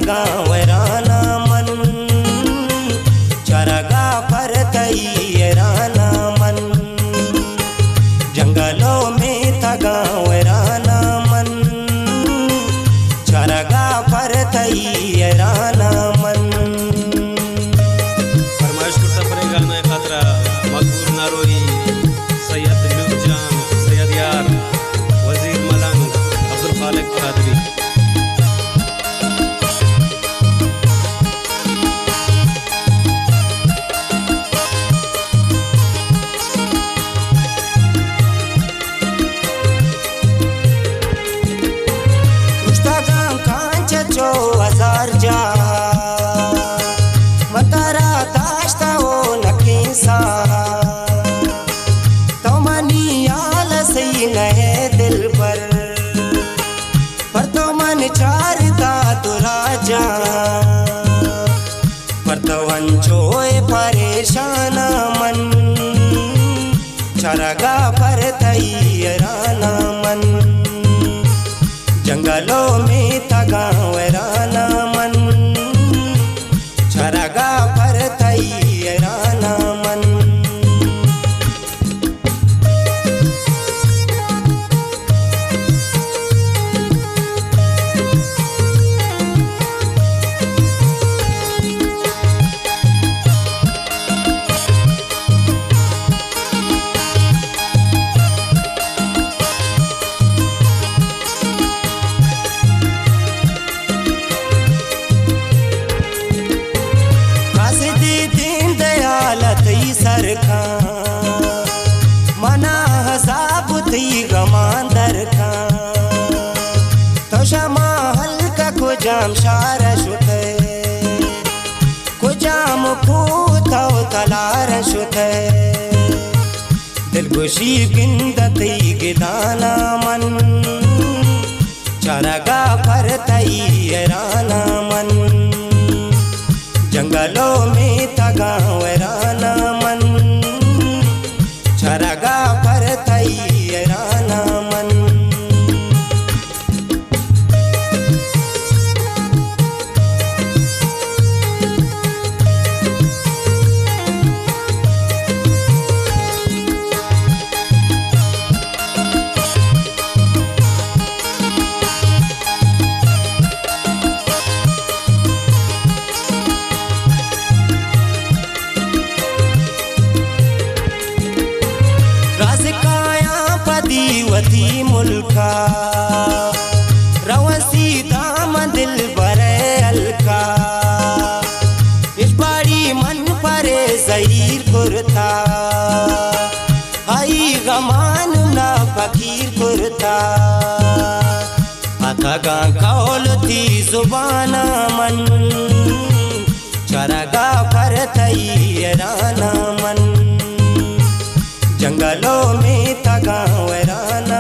गाँव राना मन चरगा पर राना मन जंगलों में था गाँव राना मन चरगा पर राना मन। फरमाइश करता पड़े गाना खातरा मकबूर नारोई सैयद नूरजान सैयद यार वजीर मलंग अब्दुल खालिक कादरी। हजार जा मतरा दाश्ता ओ नकीसा तो मनी आल सही नए दिल पर तो मन चारता तो राजा पर तो वंचोए परेशान मन चरगा पर राना मन जंगलों में था गाँव राना मन चरगा पर राना मन। सरका मना हसाब थी गमांदर का तो शमा हल्का को जाम शार शुते को जाम फूता तलार शुते दिल खुशी गिंदती गिदाना मन चरगा पर राना मन जंगलों में था गाँव राना मन चरगा पर राना मन। वती मुल्का रवसी दाम दिल बरे अलका इस बाड़ी मन परे जहीर कुर्ता हाई गमान ना फकीर कुर्ता अथगा कौल थी जुबाना मन चरगा पर राना मन जंगलों में था गाँव राना